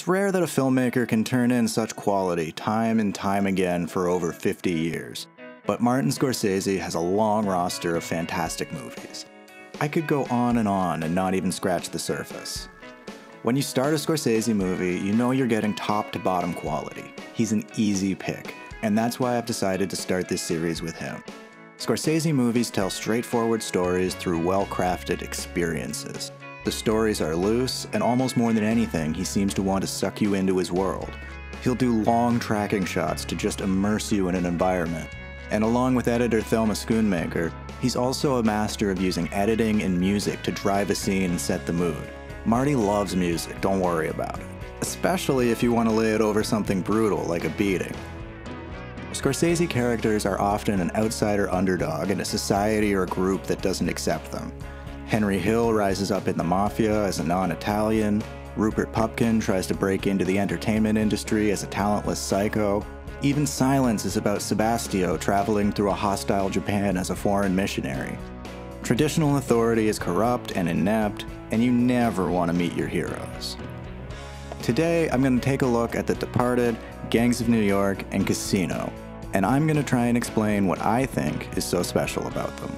It's rare that a filmmaker can turn in such quality time and time again for over 50 years, but Martin Scorsese has a long roster of fantastic movies. I could go on and not even scratch the surface. When you start a Scorsese movie, you know you're getting top to bottom quality. He's an easy pick, and that's why I've decided to start this series with him. Scorsese movies tell straightforward stories through well-crafted experiences. The stories are loose, and almost more than anything, he seems to want to suck you into his world. He'll do long tracking shots to just immerse you in an environment. And along with editor Thelma Schoonmaker, he's also a master of using editing and music to drive a scene and set the mood. Marty loves music, don't worry about it. Especially if you want to lay it over something brutal like a beating. Scorsese characters are often an outsider underdog in a society or group that doesn't accept them. Henry Hill rises up in the mafia as a non-Italian. Rupert Pupkin tries to break into the entertainment industry as a talentless psycho. Even Silence is about Sebastio traveling through a hostile Japan as a foreign missionary. Traditional authority is corrupt and inept, and you never want to meet your heroes. Today, I'm going to take a look at The Departed, Gangs of New York, and Casino, and I'm going to try and explain what I think is so special about them.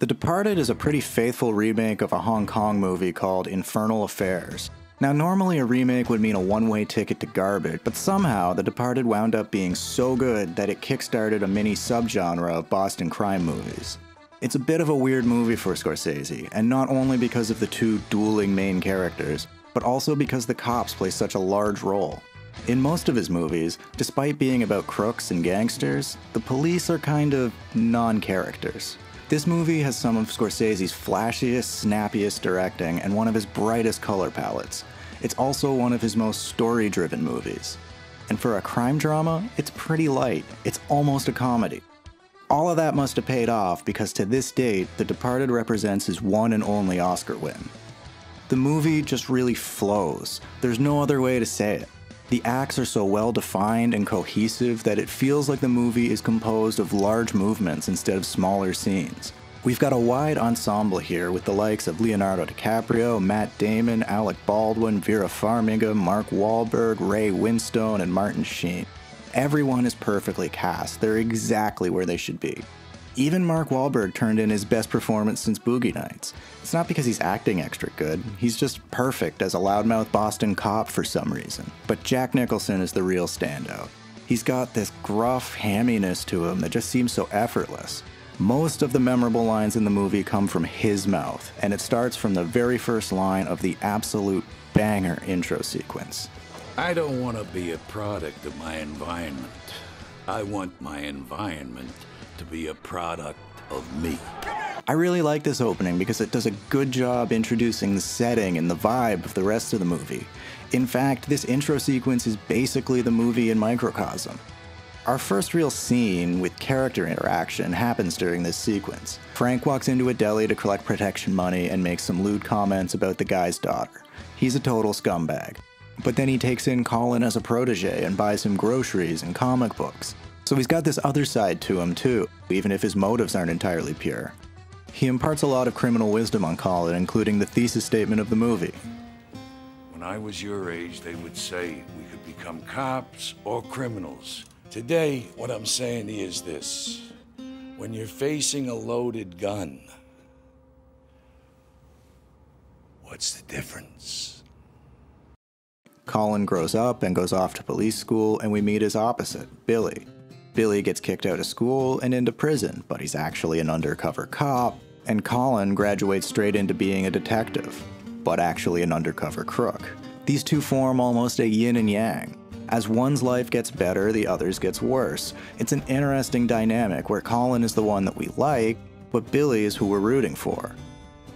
The Departed is a pretty faithful remake of a Hong Kong movie called Infernal Affairs. Now, normally a remake would mean a one-way ticket to garbage, but somehow The Departed wound up being so good that it kickstarted a mini subgenre of Boston crime movies. It's a bit of a weird movie for Scorsese, and not only because of the two dueling main characters, but also because the cops play such a large role. In most of his movies, despite being about crooks and gangsters, the police are kind of non-characters. This movie has some of Scorsese's flashiest, snappiest directing and one of his brightest color palettes. It's also one of his most story-driven movies. And for a crime drama, it's pretty light. It's almost a comedy. All of that must have paid off because to this date, The Departed represents his one and only Oscar win. The movie just really flows. There's no other way to say it. The acts are so well defined and cohesive that it feels like the movie is composed of large movements instead of smaller scenes. We've got a wide ensemble here with the likes of Leonardo DiCaprio, Matt Damon, Alec Baldwin, Vera Farmiga, Mark Wahlberg, Ray Winstone, and Martin Sheen. Everyone is perfectly cast. They're exactly where they should be. Even Mark Wahlberg turned in his best performance since Boogie Nights. It's not because he's acting extra good, he's just perfect as a loudmouth Boston cop for some reason. But Jack Nicholson is the real standout. He's got this gruff hamminess to him that just seems so effortless. Most of the memorable lines in the movie come from his mouth, and it starts from the very first line of the absolute banger intro sequence. I don't want to be a product of my environment. I want my environment to be a product of me. I really like this opening because it does a good job introducing the setting and the vibe of the rest of the movie. In fact, this intro sequence is basically the movie in microcosm. Our first real scene with character interaction happens during this sequence. Frank walks into a deli to collect protection money and makes some lewd comments about the guy's daughter. He's a total scumbag. But then he takes in Colin as a protege and buys him groceries and comic books. So he's got this other side to him too, even if his motives aren't entirely pure. He imparts a lot of criminal wisdom on Colin, including the thesis statement of the movie. When I was your age, they would say we could become cops or criminals. Today, what I'm saying is this. When you're facing a loaded gun, what's the difference? Colin grows up and goes off to police school, and we meet his opposite, Billy. Billy gets kicked out of school and into prison, but he's actually an undercover cop, and Colin graduates straight into being a detective, but actually an undercover crook. These two form almost a yin and yang. As one's life gets better, the other's gets worse. It's an interesting dynamic where Colin is the one that we like, but Billy is who we're rooting for.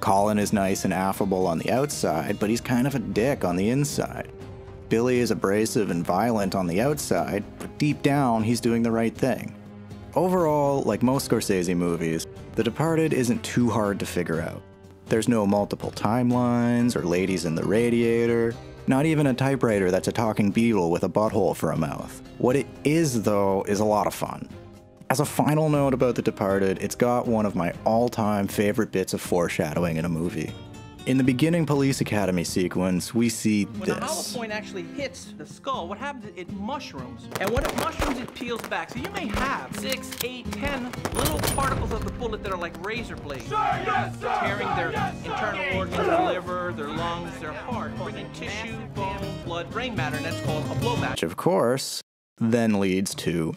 Colin is nice and affable on the outside, but he's kind of a dick on the inside. Billy is abrasive and violent on the outside, but deep down, he's doing the right thing. Overall, like most Scorsese movies, The Departed isn't too hard to figure out. There's no multiple timelines or ladies in the radiator, not even a typewriter that's a talking beetle with a butthole for a mouth. What it is, though, is a lot of fun. As a final note about The Departed, it's got one of my all-time favorite bits of foreshadowing in a movie. In the beginning Police Academy sequence, we see When the hollow this. point actually hits the skull, what happens is it mushrooms. And when it mushrooms, it peels back. So you may have 6, 8, 10 little particles of the bullet that are like razor blades. Tearing their internal organs, their liver, their lungs, their heart, bringing tissue, bone, blood, brain matter, and that's called a blowback. Which, of course, then leads to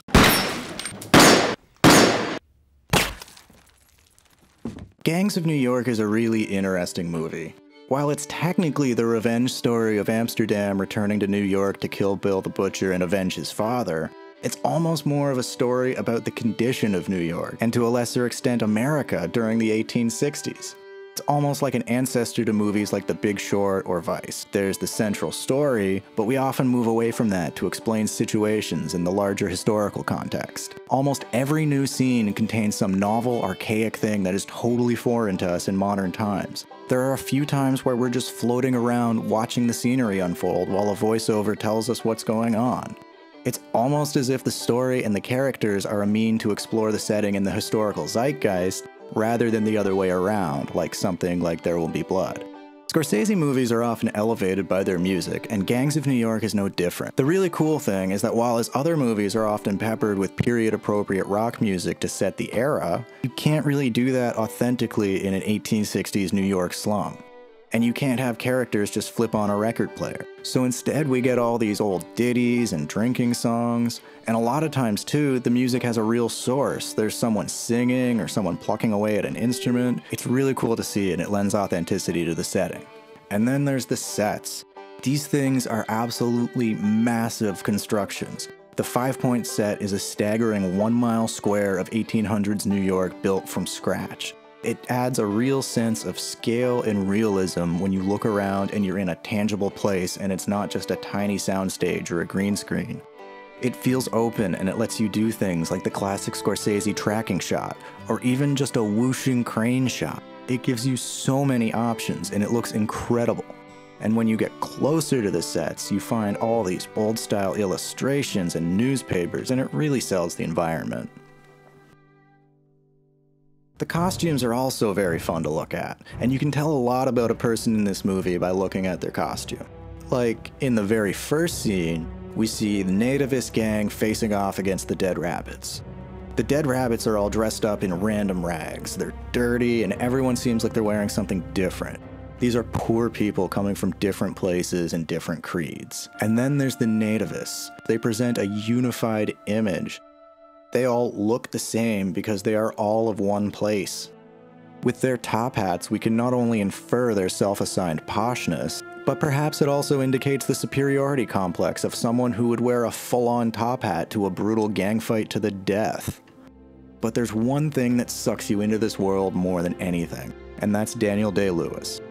Gangs of New York is a really interesting movie. While it's technically the revenge story of Amsterdam returning to New York to kill Bill the Butcher and avenge his father, it's almost more of a story about the condition of New York, and to a lesser extent America during the 1860s. It's almost like an ancestor to movies like The Big Short or Vice. There's the central story, but we often move away from that to explain situations in the larger historical context. Almost every new scene contains some novel, archaic thing that is totally foreign to us in modern times. There are a few times where we're just floating around watching the scenery unfold while a voiceover tells us what's going on. It's almost as if the story and the characters are a mean to explore the setting and the historical zeitgeist, rather than the other way around, like something like There Will Be Blood. Scorsese movies are often elevated by their music, and Gangs of New York is no different. The really cool thing is that while his other movies are often peppered with period-appropriate rock music to set the era, you can't really do that authentically in an 1860s New York slum. And you can't have characters just flip on a record player. So instead we get all these old ditties and drinking songs, and a lot of times too, the music has a real source. There's someone singing or someone plucking away at an instrument. It's really cool to see, and it lends authenticity to the setting. And then there's the sets. These things are absolutely massive constructions. The 5-point set is a staggering 1 mile square of 1800s New York built from scratch. It adds a real sense of scale and realism when you look around and you're in a tangible place and it's not just a tiny soundstage or a green screen. It feels open and it lets you do things like the classic Scorsese tracking shot, or even just a whooshing crane shot. It gives you so many options and it looks incredible. And when you get closer to the sets, you find all these old-style illustrations and newspapers, and it really sells the environment. The costumes are also very fun to look at, and you can tell a lot about a person in this movie by looking at their costume. Like, in the very first scene, we see the nativist gang facing off against the Dead Rabbits. The Dead Rabbits are all dressed up in random rags. They're dirty, and everyone seems like they're wearing something different. These are poor people coming from different places and different creeds. And then there's the nativists. They present a unified image. They all look the same because they are all of one place. With their top hats, we can not only infer their self-assigned poshness, but perhaps it also indicates the superiority complex of someone who would wear a full-on top hat to a brutal gang fight to the death. But there's one thing that sucks you into this world more than anything, and that's Daniel Day-Lewis.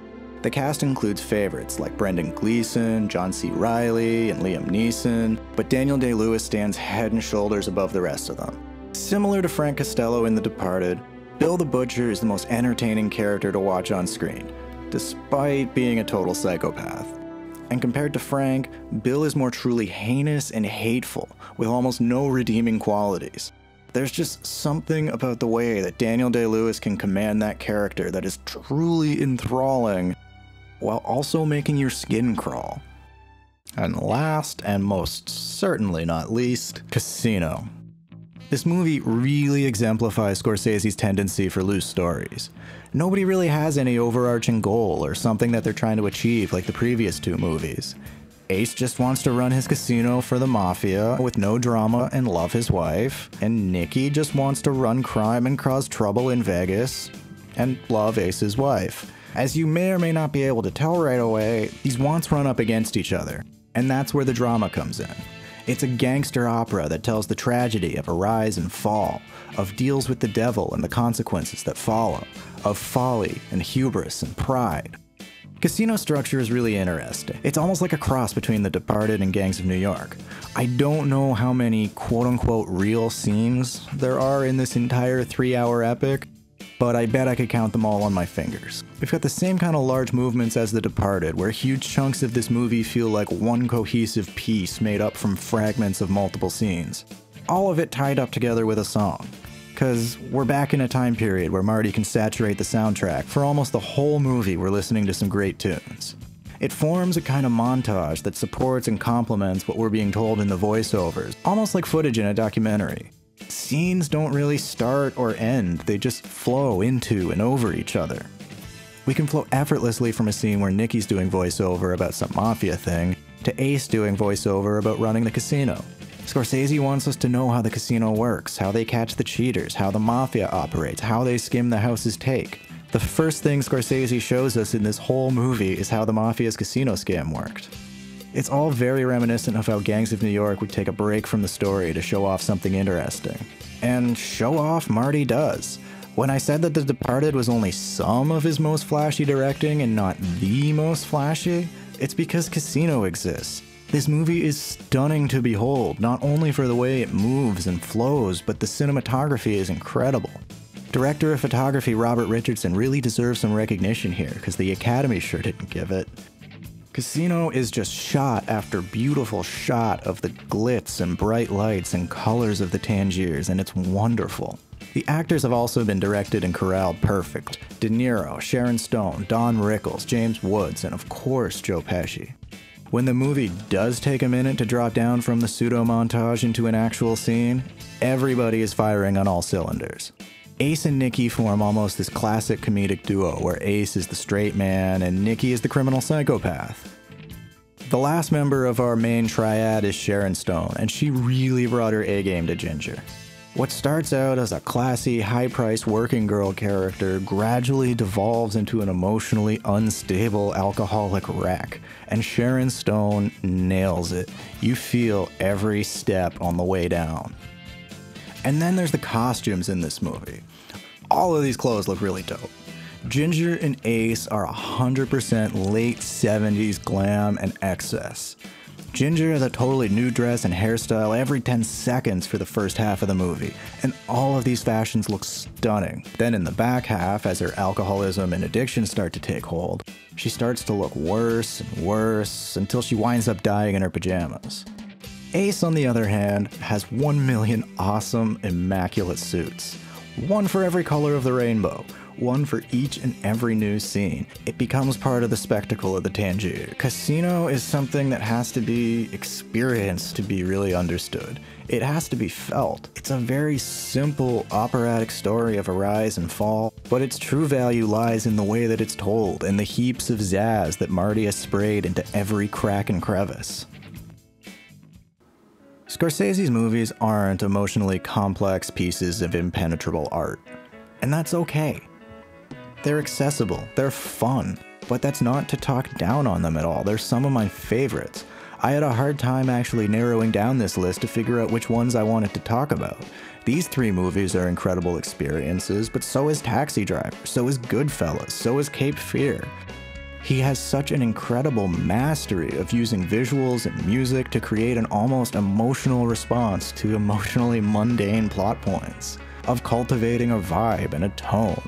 The cast includes favorites like Brendan Gleeson, John C. Reilly, and Liam Neeson, but Daniel Day-Lewis stands head and shoulders above the rest of them. Similar to Frank Costello in The Departed, Bill the Butcher is the most entertaining character to watch on screen, despite being a total psychopath. And compared to Frank, Bill is more truly heinous and hateful, with almost no redeeming qualities. There's just something about the way that Daniel Day-Lewis can command that character that is truly enthralling, while also making your skin crawl. And last, and most certainly not least, Casino. This movie really exemplifies Scorsese's tendency for loose stories. Nobody really has any overarching goal or something that they're trying to achieve like the previous two movies. Ace just wants to run his casino for the mafia with no drama and love his wife, and Nicky just wants to run crime and cause trouble in Vegas and love Ace's wife. As you may or may not be able to tell right away, these wants run up against each other, and that's where the drama comes in. It's a gangster opera that tells the tragedy of a rise and fall, of deals with the devil and the consequences that follow, of folly and hubris and pride. Casino structure is really interesting. It's almost like a cross between The Departed and Gangs of New York. I don't know how many quote-unquote real scenes there are in this entire 3-hour epic, but I bet I could count them all on my fingers. We've got the same kind of large movements as The Departed, where huge chunks of this movie feel like one cohesive piece made up from fragments of multiple scenes. All of it tied up together with a song. Because we're back in a time period where Marty can saturate the soundtrack. For almost the whole movie, we're listening to some great tunes. It forms a kind of montage that supports and complements what we're being told in the voiceovers, almost like footage in a documentary. Scenes don't really start or end, they just flow into and over each other. We can flow effortlessly from a scene where Nicky's doing voiceover about some mafia thing, to Ace doing voiceover about running the casino. Scorsese wants us to know how the casino works, how they catch the cheaters, how the mafia operates, how they skim the house's take. The first thing Scorsese shows us in this whole movie is how the mafia's casino scam worked. It's all very reminiscent of how Gangs of New York would take a break from the story to show off something interesting. And show off Marty does. When I said that The Departed was only some of his most flashy directing and not the most flashy, it's because Casino exists. This movie is stunning to behold, not only for the way it moves and flows, but the cinematography is incredible. Director of photography Robert Richardson really deserves some recognition here, because the Academy sure didn't give it. Casino is just shot after beautiful shot of the glitz and bright lights and colors of the Tangiers, and it's wonderful. The actors have also been directed and corralled perfect. De Niro, Sharon Stone, Don Rickles, James Woods, and of course Joe Pesci. When the movie does take a minute to drop down from the pseudo-montage into an actual scene, everybody is firing on all cylinders. Ace and Nicky form almost this classic comedic duo where Ace is the straight man and Nicky is the criminal psychopath. The last member of our main triad is Sharon Stone, and she really brought her A-game to Ginger. What starts out as a classy, high-priced working girl character gradually devolves into an emotionally unstable alcoholic wreck, and Sharon Stone nails it. You feel every step on the way down. And then there's the costumes in this movie. All of these clothes look really dope. Ginger and Ace are 100% late 70s glam and excess. Ginger has a totally new dress and hairstyle every 10 seconds for the first half of the movie, and all of these fashions look stunning. Then in the back half, as her alcoholism and addiction start to take hold, she starts to look worse and worse until she winds up dying in her pajamas. Ace, on the other hand, has 1 million awesome, immaculate suits. One for every color of the rainbow. One for each and every new scene. It becomes part of the spectacle of the Tangier. Casino is something that has to be experienced to be really understood. It has to be felt. It's a very simple operatic story of a rise and fall, but its true value lies in the way that it's told and the heaps of zazz that Marty has sprayed into every crack and crevice. Scorsese's movies aren't emotionally complex pieces of impenetrable art, and that's okay. They're accessible, they're fun, but that's not to talk down on them at all. They're some of my favorites. I had a hard time actually narrowing down this list to figure out which ones I wanted to talk about. These 3 movies are incredible experiences, but so is Taxi Driver, so is Goodfellas, so is Cape Fear. He has such an incredible mastery of using visuals and music to create an almost emotional response to emotionally mundane plot points, of cultivating a vibe and a tone.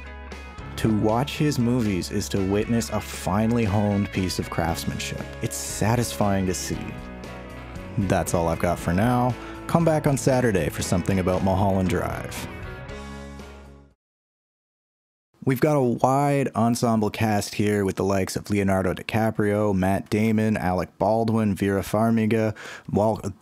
To watch his movies is to witness a finely honed piece of craftsmanship. It's satisfying to see. That's all I've got for now. Come back on Saturday for something about Mulholland Drive. We've got a wide ensemble cast here with the likes of Leonardo DiCaprio, Matt Damon, Alec Baldwin, Vera Farmiga, Wahlberger,